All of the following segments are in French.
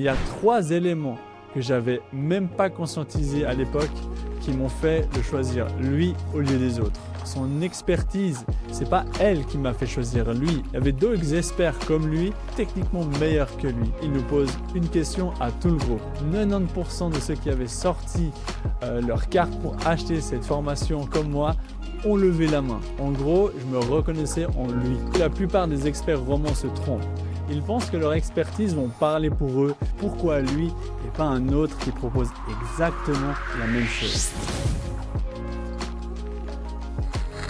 Il y a 3 éléments que j'avais même pas conscientisés à l'époque qui m'ont fait le choisir lui au lieu des autres. Son expertise, c'est pas elle qui m'a fait choisir lui. Il y avait d'autres experts comme lui, techniquement meilleurs que lui. Il nous pose une question à tout le groupe. 90% de ceux qui avaient sorti leur carte pour acheter cette formation comme moi ont levé la main. En gros, je me reconnaissais en lui. La plupart des experts romans se trompent. Ils pensent que leur expertise vont parler pour eux. Pourquoi lui et pas un autre qui propose exactement la même chose?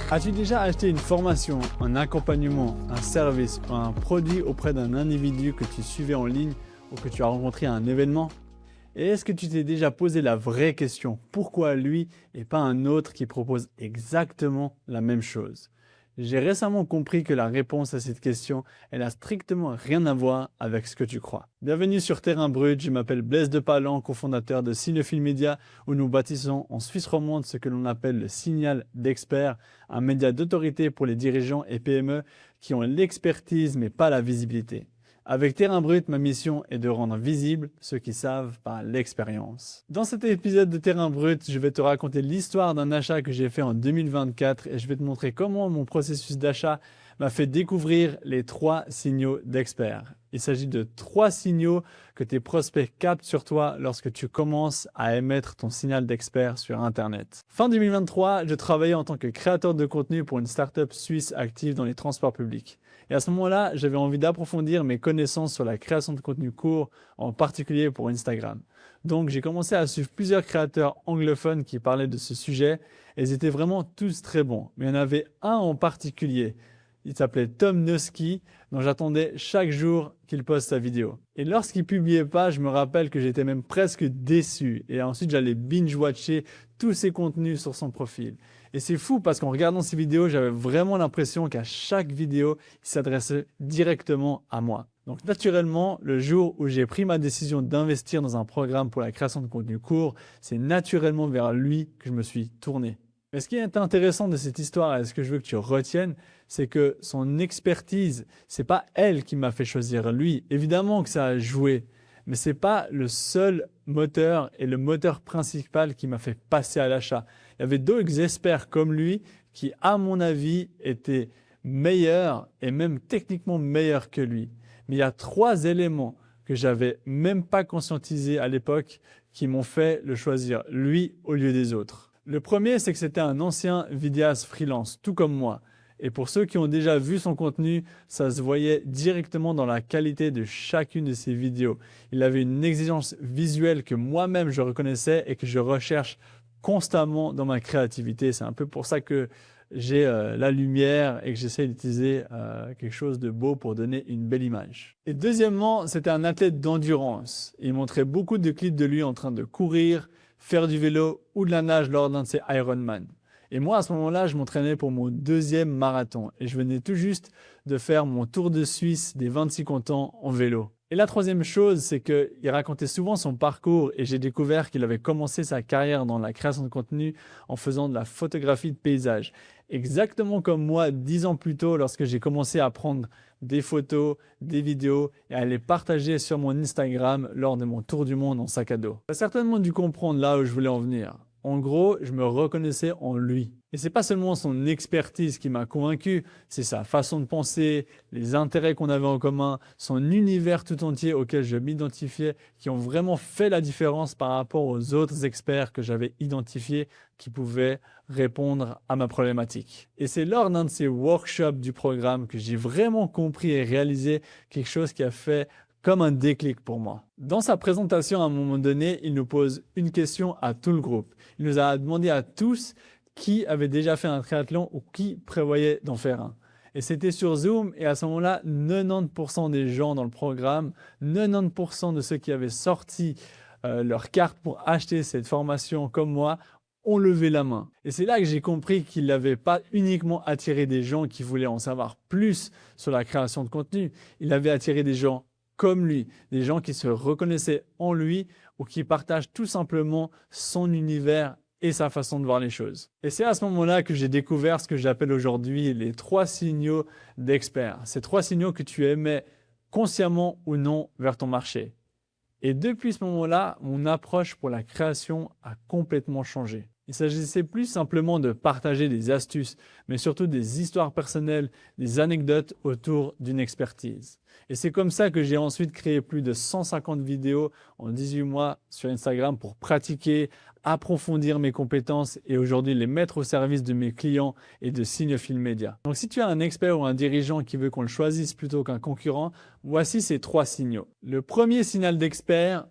As-tu déjà acheté une formation, un accompagnement, un service ou un produit auprès d'un individu que tu suivais en ligne ou que tu as rencontré à un événement? Et est-ce que tu t'es déjà posé la vraie question? Pourquoi lui et pas un autre qui propose exactement la même chose? J'ai récemment compris que la réponse à cette question, elle a strictement rien à voir avec ce que tu crois. Bienvenue sur Terrain Brut, je m'appelle Blaise de Palan, cofondateur de Cinephile Media, où nous bâtissons en Suisse romande ce que l'on appelle le signal d'expert, un média d'autorité pour les dirigeants et PME qui ont l'expertise mais pas la visibilité. Avec Terrain Brut, ma mission est de rendre visibles ceux qui savent par l'expérience. Dans cet épisode de Terrain Brut, je vais te raconter l'histoire d'un achat que j'ai fait en 2024 et je vais te montrer comment mon processus d'achat m'a fait découvrir les 3 signaux d'expert. Il s'agit de 3 signaux que tes prospects captent sur toi lorsque tu commences à émettre ton signal d'expert sur Internet. Fin 2023, je travaillais en tant que créateur de contenu pour une start-up suisse active dans les transports publics. Et à ce moment-là, j'avais envie d'approfondir mes connaissances sur la création de contenu court, en particulier pour Instagram. Donc, j'ai commencé à suivre plusieurs créateurs anglophones qui parlaient de ce sujet et ils étaient vraiment tous très bons. Mais il y en avait un en particulier. Il s'appelait Tom Noski, dont j'attendais chaque jour qu'il poste sa vidéo. Et lorsqu'il publiait pas, je me rappelle que j'étais même presque déçu. Et ensuite, j'allais binge-watcher tous ses contenus sur son profil. Et c'est fou parce qu'en regardant ces vidéos, j'avais vraiment l'impression qu'à chaque vidéo, il s'adressait directement à moi. Donc naturellement, le jour où j'ai pris ma décision d'investir dans un programme pour la création de contenu court, c'est naturellement vers lui que je me suis tourné. Mais ce qui est intéressant de cette histoire et ce que je veux que tu retiennes, c'est que son expertise, c'est pas elle qui m'a fait choisir lui. Évidemment que ça a joué, mais c'est pas le seul moteur et le moteur principal qui m'a fait passer à l'achat. Il y avait d'autres experts comme lui qui, à mon avis, étaient meilleurs et même techniquement meilleurs que lui. Mais il y a 3 éléments que j'avais même pas conscientisés à l'époque qui m'ont fait le choisir lui au lieu des autres. Le premier, c'est que c'était un ancien vidéaste freelance, tout comme moi. Et pour ceux qui ont déjà vu son contenu, ça se voyait directement dans la qualité de chacune de ses vidéos. Il avait une exigence visuelle que moi-même je reconnaissais et que je recherche constamment dans ma créativité. C'est un peu pour ça que j'ai la lumière et que j'essaie d'utiliser quelque chose de beau pour donner une belle image. Et deuxièmement, c'était un athlète d'endurance. Il montrait beaucoup de clips de lui en train de courir, faire du vélo ou de la nage lors d'un de ses Ironman. Et moi, à ce moment-là, je m'entraînais pour mon 2e marathon et je venais tout juste de faire mon tour de Suisse des 26 cantons en vélo. Et la 3e chose, c'est qu'il racontait souvent son parcours et j'ai découvert qu'il avait commencé sa carrière dans la création de contenu en faisant de la photographie de paysage. Exactement comme moi, 10 ans plus tôt, lorsque j'ai commencé à prendre des photos, des vidéos et à les partager sur mon Instagram lors de mon tour du monde en sac à dos. Tu as certainement dû comprendre là où je voulais en venir. En gros, je me reconnaissais en lui. Et c'est pas seulement son expertise qui m'a convaincu, c'est sa façon de penser, les intérêts qu'on avait en commun, son univers tout entier auquel je m'identifiais, qui ont vraiment fait la différence par rapport aux autres experts que j'avais identifiés qui pouvaient répondre à ma problématique. Et c'est lors d'un de ces workshops du programme que j'ai vraiment compris et réalisé quelque chose qui a fait comme un déclic pour moi. Dans sa présentation, à un moment donné, il nous pose une question à tout le groupe. Il nous a demandé à tous qui avait déjà fait un triathlon ou qui prévoyait d'en faire un. Et c'était sur Zoom et à ce moment-là, 90% des gens dans le programme, 90% de ceux qui avaient sorti leur carte pour acheter cette formation comme moi, ont levé la main. Et c'est là que j'ai compris qu'il n'avait pas uniquement attiré des gens qui voulaient en savoir plus sur la création de contenu, il avait attiré des gens comme lui, des gens qui se reconnaissaient en lui ou qui partagent tout simplement son univers et sa façon de voir les choses. Et c'est à ce moment-là que j'ai découvert ce que j'appelle aujourd'hui les 3 signaux d'expert. Ces 3 signaux que tu émets consciemment ou non vers ton marché. Et depuis ce moment-là, mon approche pour la création a complètement changé. Il s'agissait plus simplement de partager des astuces, mais surtout des histoires personnelles, des anecdotes autour d'une expertise. Et c'est comme ça que j'ai ensuite créé plus de 150 vidéos en 18 mois sur Instagram pour pratiquer, approfondir mes compétences et aujourd'hui les mettre au service de mes clients et de Signofil Media. Donc si tu as un expert ou un dirigeant qui veut qu'on le choisisse plutôt qu'un concurrent, voici ces 3 signaux. Le premier signal d'expert,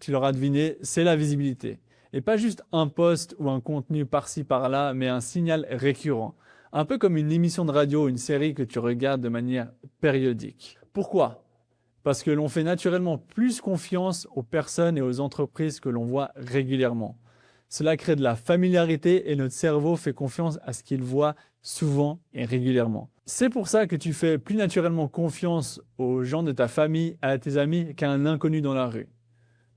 tu l'auras deviné, c'est la visibilité. Et pas juste un post ou un contenu par-ci par-là, mais un signal récurrent. Un peu comme une émission de radio ou une série que tu regardes de manière périodique. Pourquoi? Parce que l'on fait naturellement plus confiance aux personnes et aux entreprises que l'on voit régulièrement. Cela crée de la familiarité et notre cerveau fait confiance à ce qu'il voit souvent et régulièrement. C'est pour ça que tu fais plus naturellement confiance aux gens de ta famille, à tes amis, qu'à un inconnu dans la rue.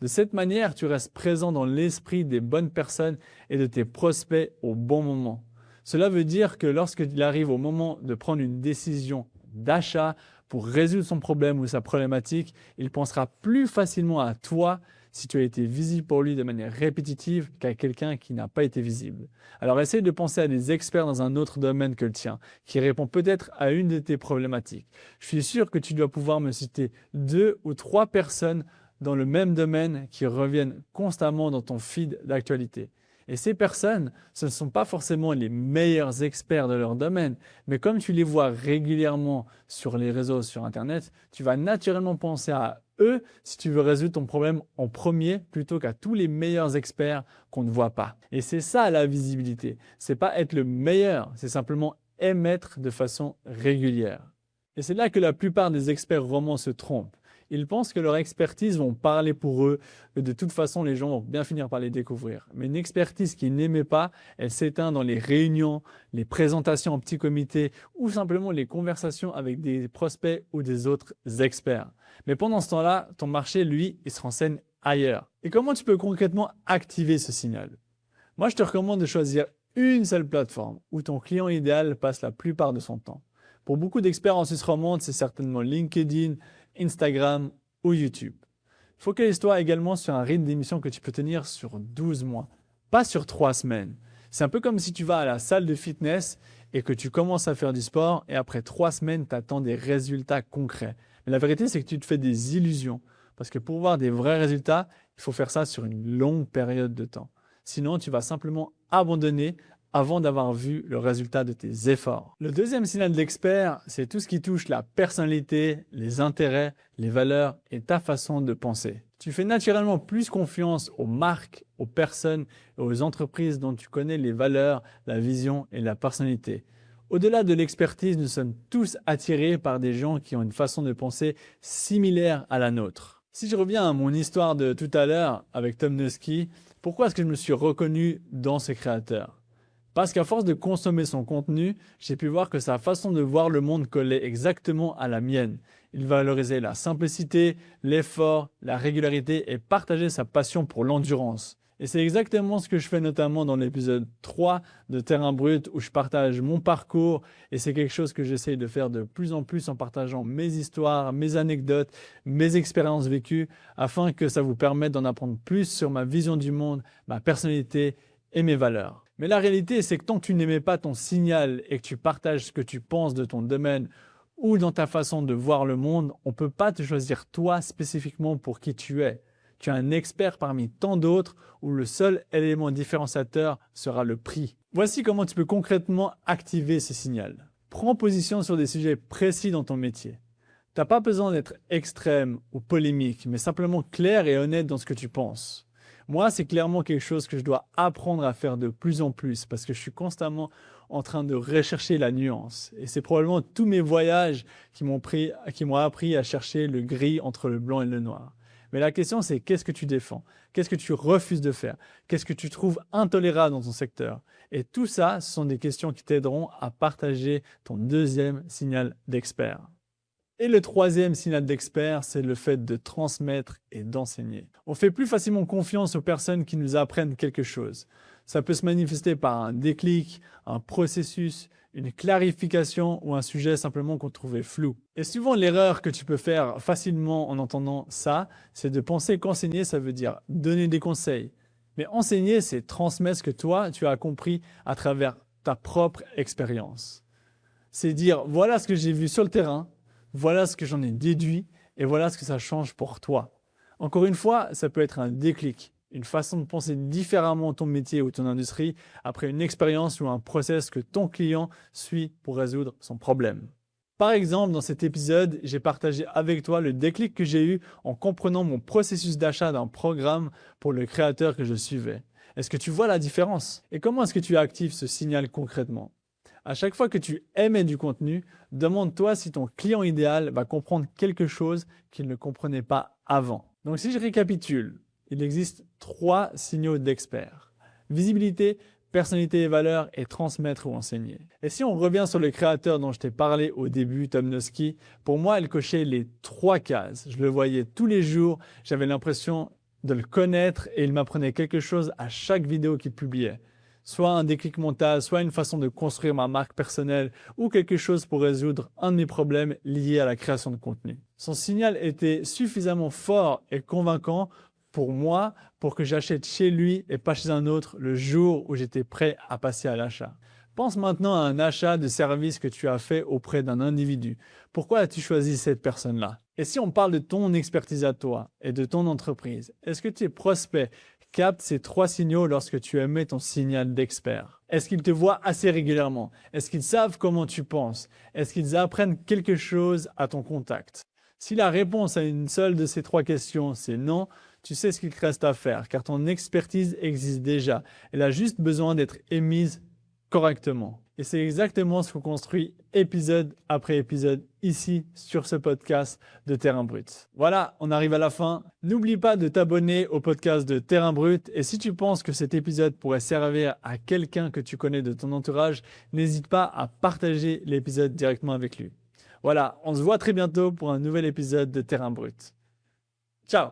De cette manière, tu restes présent dans l'esprit des bonnes personnes et de tes prospects au bon moment. Cela veut dire que lorsqu'il arrive au moment de prendre une décision d'achat pour résoudre son problème ou sa problématique, il pensera plus facilement à toi si tu as été visible pour lui de manière répétitive qu'à quelqu'un qui n'a pas été visible. Alors essaye de penser à des experts dans un autre domaine que le tien, qui répond peut-être à une de tes problématiques. Je suis sûr que tu dois pouvoir me citer 2 ou 3 personnes dans le même domaine qui reviennent constamment dans ton feed d'actualité. Et ces personnes, ce ne sont pas forcément les meilleurs experts de leur domaine, mais comme tu les vois régulièrement sur les réseaux, sur Internet, tu vas naturellement penser à eux si tu veux résoudre ton problème en premier plutôt qu'à tous les meilleurs experts qu'on ne voit pas. Et c'est ça la visibilité. C'est pas être le meilleur, c'est simplement émettre de façon régulière. Et c'est là que la plupart des experts romans se trompent. Ils pensent que leur expertise vont parler pour eux, que de toute façon les gens vont bien finir par les découvrir. Mais une expertise qu'ils n'aimaient pas, elle s'éteint dans les réunions, les présentations en petits comités ou simplement les conversations avec des prospects ou des autres experts. Mais pendant ce temps-là, ton marché, lui, il se renseigne ailleurs. Et comment tu peux concrètement activer ce signal? Moi, je te recommande de choisir une seule plateforme où ton client idéal passe la plupart de son temps. Pour beaucoup d'experts en Suisse romande, c'est certainement LinkedIn, Instagram ou YouTube. Focalise-toi également sur un rythme d'émission que tu peux tenir sur 12 mois, pas sur 3 semaines. C'est un peu comme si tu vas à la salle de fitness et que tu commences à faire du sport et après 3 semaines, tu attends des résultats concrets. Mais la vérité, c'est que tu te fais des illusions parce que pour voir des vrais résultats, il faut faire ça sur une longue période de temps. Sinon, tu vas simplement abandonner avant d'avoir vu le résultat de tes efforts. Le deuxième signal d'expert, c'est tout ce qui touche la personnalité, les intérêts, les valeurs et ta façon de penser. Tu fais naturellement plus confiance aux marques, aux personnes et aux entreprises dont tu connais les valeurs, la vision et la personnalité. Au-delà de l'expertise, nous sommes tous attirés par des gens qui ont une façon de penser similaire à la nôtre. Si je reviens à mon histoire de tout à l'heure avec Tom Nusky, pourquoi est-ce que je me suis reconnu dans ce créateur ? Parce qu'à force de consommer son contenu, j'ai pu voir que sa façon de voir le monde collait exactement à la mienne. Il valorisait la simplicité, l'effort, la régularité et partageait sa passion pour l'endurance. Et c'est exactement ce que je fais notamment dans l'épisode 3 de Terrain Brut où je partage mon parcours et c'est quelque chose que j'essaye de faire de plus en plus en partageant mes histoires, mes anecdotes, mes expériences vécues afin que ça vous permette d'en apprendre plus sur ma vision du monde, ma personnalité et mes valeurs. Mais la réalité, c'est que tant que tu n'émets pas ton signal et que tu partages ce que tu penses de ton domaine ou dans ta façon de voir le monde, on ne peut pas te choisir toi spécifiquement pour qui tu es. Tu es un expert parmi tant d'autres où le seul élément différenciateur sera le prix. Voici comment tu peux concrètement activer ce signal. Prends position sur des sujets précis dans ton métier. Tu n'as pas besoin d'être extrême ou polémique, mais simplement clair et honnête dans ce que tu penses. Moi, c'est clairement quelque chose que je dois apprendre à faire de plus en plus parce que je suis constamment en train de rechercher la nuance. Et c'est probablement tous mes voyages qui m'ont appris à chercher le gris entre le blanc et le noir. Mais la question, c'est qu'est-ce que tu défends? Qu'est-ce que tu refuses de faire? Qu'est-ce que tu trouves intolérable dans ton secteur? Et tout ça, ce sont des questions qui t'aideront à partager ton deuxième signal d'expert. Et le troisième signal d'expert, c'est le fait de transmettre et d'enseigner. On fait plus facilement confiance aux personnes qui nous apprennent quelque chose. Ça peut se manifester par un déclic, un processus, une clarification ou un sujet simplement qu'on trouvait flou. Et souvent, l'erreur que tu peux faire facilement en entendant ça, c'est de penser qu'enseigner, ça veut dire donner des conseils. Mais enseigner, c'est transmettre ce que toi, tu as compris à travers ta propre expérience. C'est dire, voilà ce que j'ai vu sur le terrain, voilà ce que j'en ai déduit et voilà ce que ça change pour toi. Encore une fois, ça peut être un déclic, une façon de penser différemment ton métier ou ton industrie après une expérience ou un process que ton client suit pour résoudre son problème. Par exemple, dans cet épisode, j'ai partagé avec toi le déclic que j'ai eu en comprenant mon processus d'achat d'un programme pour le créateur que je suivais. Est-ce que tu vois la différence? Et comment est-ce que tu actives ce signal concrètement? À chaque fois que tu émets du contenu, demande-toi si ton client idéal va comprendre quelque chose qu'il ne comprenait pas avant. Donc si je récapitule, il existe 3 signaux d'expert. Visibilité, personnalité et valeur et transmettre ou enseigner. Et si on revient sur le créateur dont je t'ai parlé au début, Tom Nosky, pour moi, il cochait les 3 cases. Je le voyais tous les jours, j'avais l'impression de le connaître et il m'apprenait quelque chose à chaque vidéo qu'il publiait. Soit un déclic mental, soit une façon de construire ma marque personnelle ou quelque chose pour résoudre un de mes problèmes liés à la création de contenu. Son signal était suffisamment fort et convaincant pour moi pour que j'achète chez lui et pas chez un autre le jour où j'étais prêt à passer à l'achat. Pense maintenant à un achat de service que tu as fait auprès d'un individu. Pourquoi as-tu choisi cette personne-là? Et si on parle de ton expertise à toi et de ton entreprise, est-ce que tes prospects captent ces 3 signaux lorsque tu émets ton signal d'expert? Est-ce qu'ils te voient assez régulièrement? Est-ce qu'ils savent comment tu penses? Est-ce qu'ils apprennent quelque chose à ton contact? Si la réponse à une seule de ces 3 questions, c'est non, tu sais ce qu'il te reste à faire car ton expertise existe déjà. Elle a juste besoin d'être émise correctement. Et c'est exactement ce qu'on construit épisode après épisode ici sur ce podcast de Terrain Brut. Voilà, on arrive à la fin. N'oublie pas de t'abonner au podcast de Terrain Brut et si tu penses que cet épisode pourrait servir à quelqu'un que tu connais de ton entourage, n'hésite pas à partager l'épisode directement avec lui. Voilà, on se voit très bientôt pour un nouvel épisode de Terrain Brut.